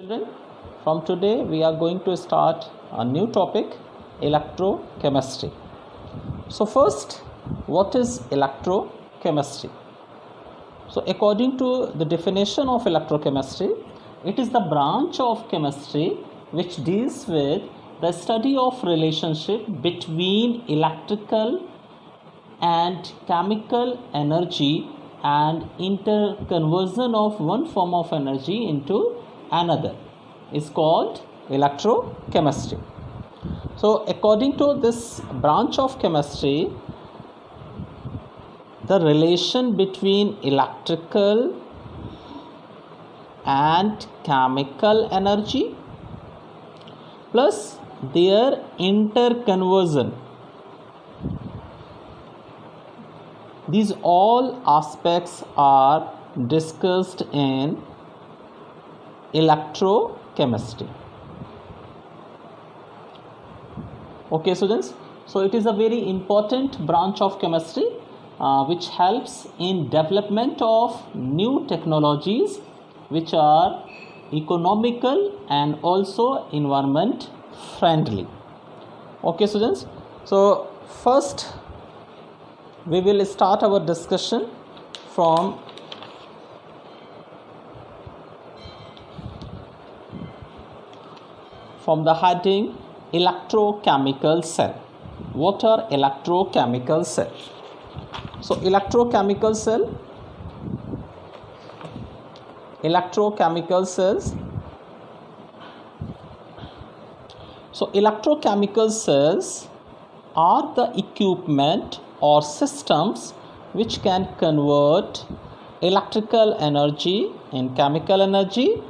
Children, from today we are going to start a new topic, electrochemistry. So first, what is electrochemistry? So according to the definition of electrochemistry, it is the branch of chemistry which deals with the study of relationship between electrical and chemical energy and interconversion of one form of energy into another is called electrochemistry. So according to this branch of chemistry, the relation between electrical and chemical energy plus their interconversion, these all aspects are discussed in electrochemistry. Okay, students, so it is a very important branch of chemistry which helps in development of new technologies which are economical and also environment friendly. Okay, students, so first we will start our discussion from the heading electrochemical cell. What are electrochemical cells? So electrochemical cells are the equipment or systems which can convert electrical energy in chemical energy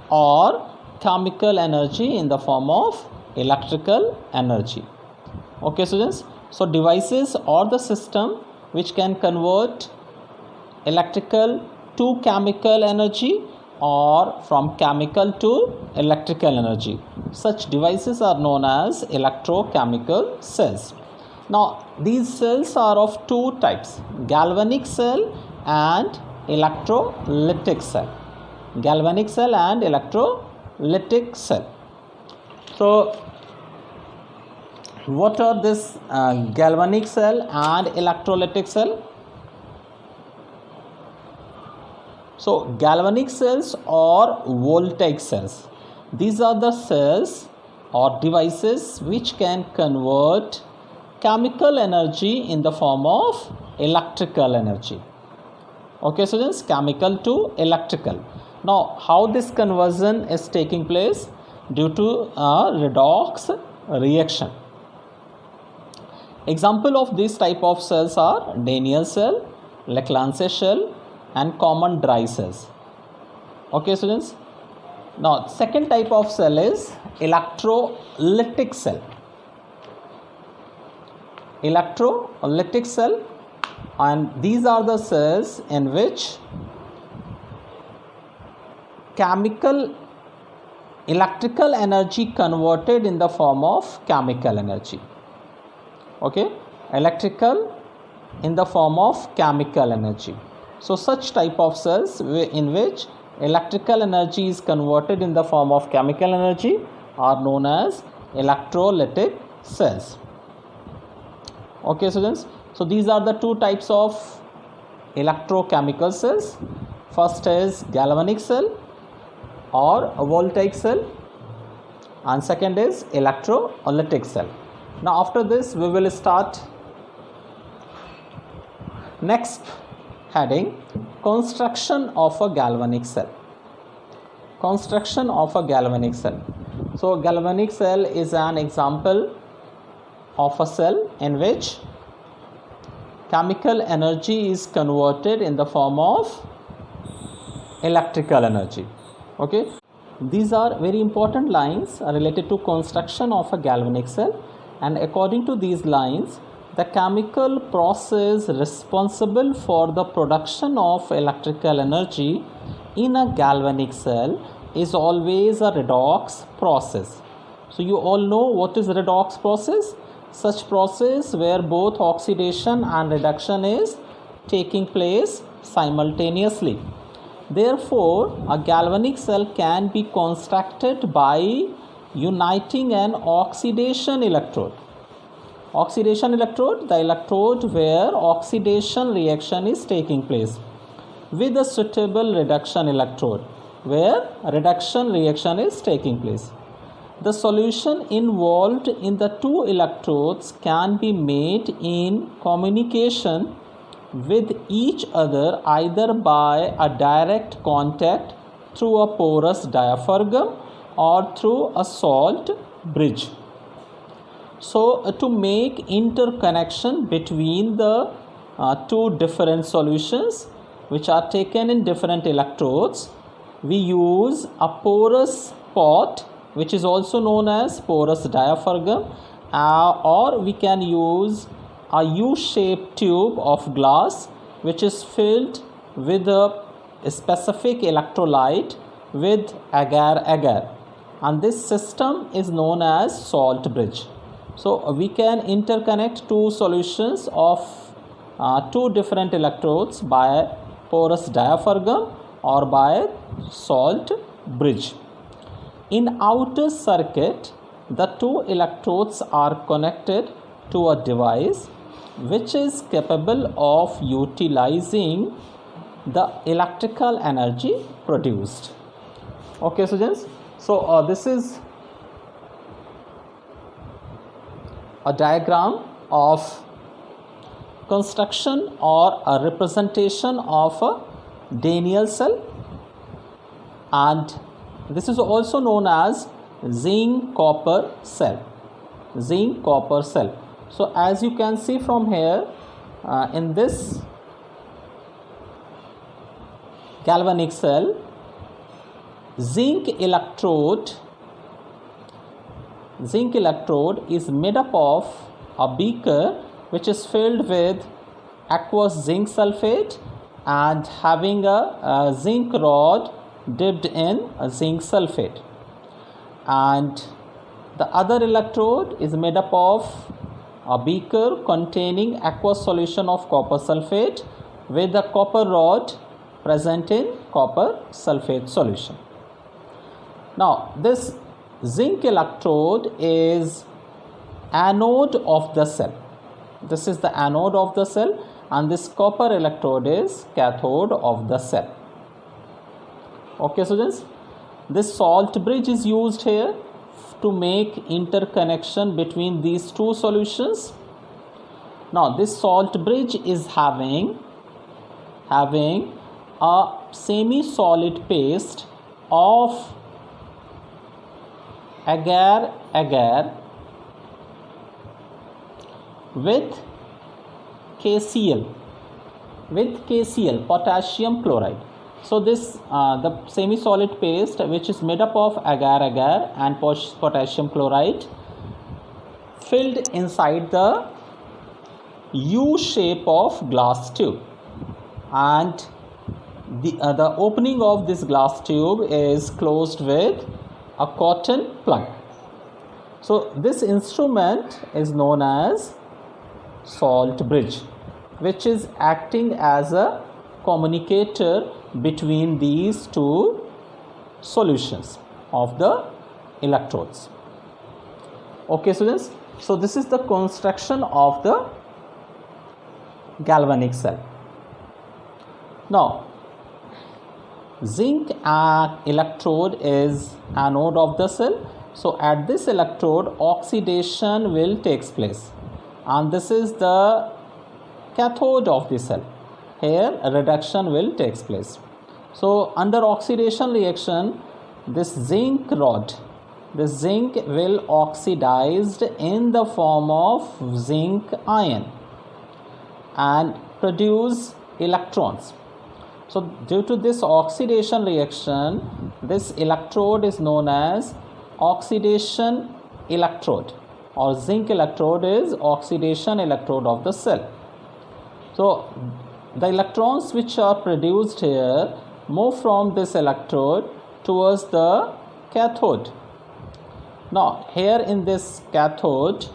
or chemical energy in the form of electrical energy. Okay, students, so devices or the system which can convert electrical to chemical energy or from chemical to electrical energy, such devices are known as electrochemical cells. Now these cells are of two types, galvanic cell and electrolytic cell. Galvanic cell and electrolytic cell. So what are this galvanic cell and electrolytic cell? So galvanic cells or voltaic cells, these are the cells or devices which can convert chemical energy in the form of electrical energy. Okay, students, chemical to electrical. Now how this conversion is taking place? Due to a redox reaction. Example of this type of cells are Daniell cell, Leclanché cell and common dry cells. Okay, students. Now second type of cell is electrolytic cell. Electrolytic cell, and these are the cells in which electrical energy converted in the form of chemical energy. Okay, electrical in the form of chemical energy. So such type of cells in which electrical energy is converted in the form of chemical energy are known as electrolytic cells. Okay, students, so these are the two types of electrochemical cells. First is galvanic cell or a voltaic cell, and second is electrolytic cell. Now after this we will start next heading, construction of a galvanic cell. Construction of a galvanic cell. So galvanic cell is an example of a cell in which chemical energy is converted in the form of electrical energy. Okay, these are very important lines related to construction of a galvanic cell, and according to these lines, the chemical process responsible for the production of electrical energy in a galvanic cell is always a redox process. So you all know what is redox process? Such process where both oxidation and reduction is taking place simultaneously. Therefore, a galvanic cell can be constructed by uniting an oxidation electrode. Oxidation electrode, the electrode where oxidation reaction is taking place, with a suitable reduction electrode where reduction reaction is taking place. The solution involved in the two electrodes can be made in communication with each other either by a direct contact through a porous diaphragm or through a salt bridge. So to make interconnection between the two different solutions which are taken in different electrodes, we use a porous pot, which is also known as porous diaphragm, or we can use a U-shaped tube of glass which is filled with a specific electrolyte with agar-agar, and this system is known as salt bridge. So we can interconnect two solutions of two different electrodes by porous diaphragm or by salt bridge. In outer circuit, the two electrodes are connected to a device which is capable of utilizing the electrical energy produced. Okay, students. So this is a diagram of construction or a representation of a Daniell cell, and this is also known as zinc copper cell. Zinc copper cell. So as you can see from here, in this galvanic cell, zinc electrode is made up of a beaker which is filled with aqueous zinc sulfate and having a zinc rod dipped in a zinc sulfate, and the other electrode is made up of a beaker containing aqueous solution of copper sulfate with a copper rod present in copper sulfate solution. Now this zinc electrode is anode of the cell. This is the anode of the cell, and this copper electrode is cathode of the cell. Okay, students, this salt bridge is used here to make interconnection between these two solutions. Now this salt bridge is having a semi-solid paste of agar-agar with KCl, potassium chloride. So this the semi-solid paste which is made up of agar-agar and potassium chloride filled inside the U shape of glass tube, and the opening of this glass tube is closed with a cotton plug. So this instrument is known as salt bridge, which is acting as a communicator between these two solutions of the electrodes. Okay, students, so this is the construction of the galvanic cell. Now zinc electrode is anode of the cell. So at this electrode oxidation will take place, and this is the cathode of the cell. Here a reduction will take place. So under oxidation reaction, this zinc rod, the zinc will oxidized in the form of zinc ion and produce electrons. So due to this oxidation reaction, this electrode is known as oxidation electrode, or zinc electrode is oxidation electrode of the cell. So the electrons which are produced here move from this electrode towards the cathode. Now here in this cathode,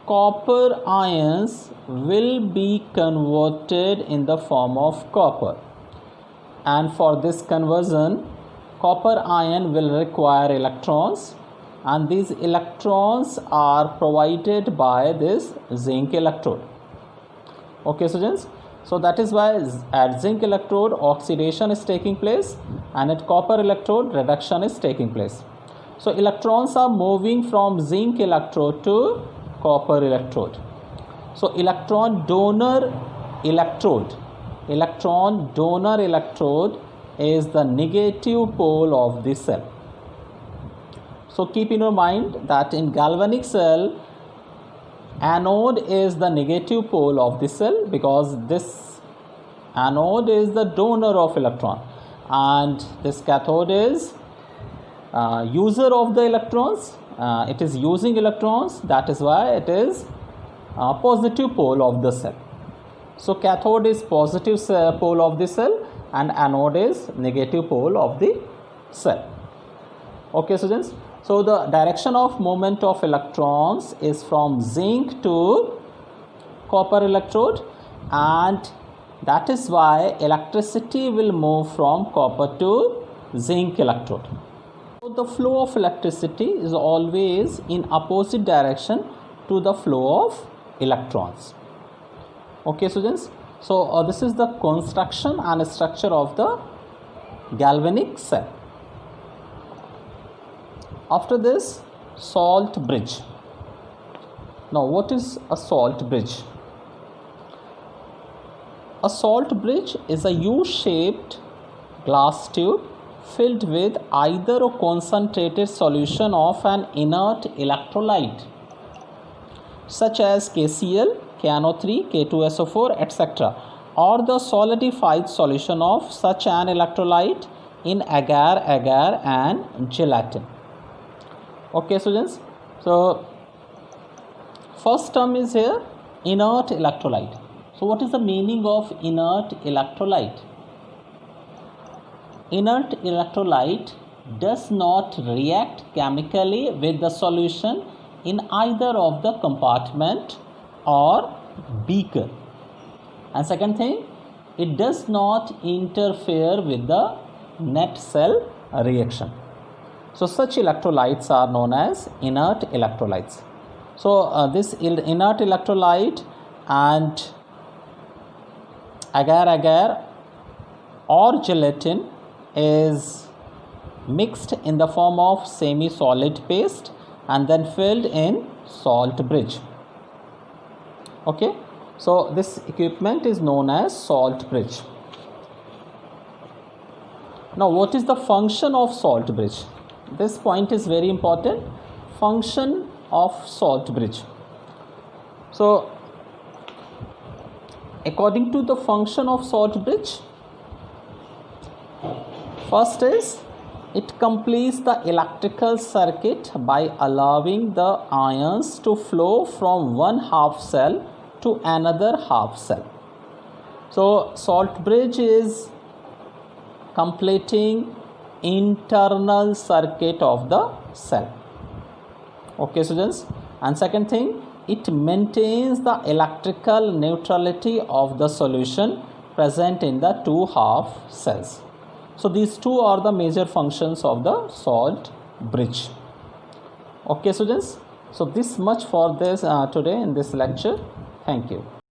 copper ions will be converted in the form of copper, and for this conversion copper ion will require electrons, and these electrons are provided by this zinc electrode. Okay students, so that is why at zinc electrode oxidation is taking place and at copper electrode reduction is taking place. So electrons are moving from zinc electrode to copper electrode. So electron donor electrode is the negative pole of the cell. So keep in your mind that in galvanic cell, anode is the negative pole of the cell because this anode is the donor of electron and this cathode is user of the electrons. It is using electrons, that is why it is positive pole of the cell. So cathode is positive pole of the cell and anode is negative pole of the cell. Okay students, so the direction of movement of electrons is from zinc to copper electrode, and that is why electricity will move from copper to zinc electrode. So the flow of electricity is always in opposite direction to the flow of electrons. Okay students, so this is the construction and structure of the galvanic cell. After this, salt bridge. Now what is a salt bridge? A salt bridge is a U-shaped glass tube filled with either a concentrated solution of an inert electrolyte such as KCl, KNO3, K2SO4, etc., or the solidified solution of such an electrolyte in agar, and gelatin. Okay students, so first term is here inert electrolyte. So what is the meaning of inert electrolyte? Inert electrolyte does not react chemically with the solution in either of the compartment or beaker. And second thing, it does not interfere with the net cell reaction. So such electrolytes are known as inert electrolytes. So this inert electrolyte and agar or gelatin is mixed in the form of semi-solid paste and then filled in salt bridge. Okay, so this equipment is known as salt bridge. Now what is the function of salt bridge? This point is very important. Function of salt bridge. So according to the function of salt bridge, first is it completes the electrical circuit by allowing the ions to flow from one half cell to another half cell. So salt bridge is completing internal circuit of the cell. Okay students, and second thing, it maintains the electrical neutrality of the solution present in the two half cells. So these two are the major functions of the salt bridge. Okay students, so this much for this today in this lecture. Thank you.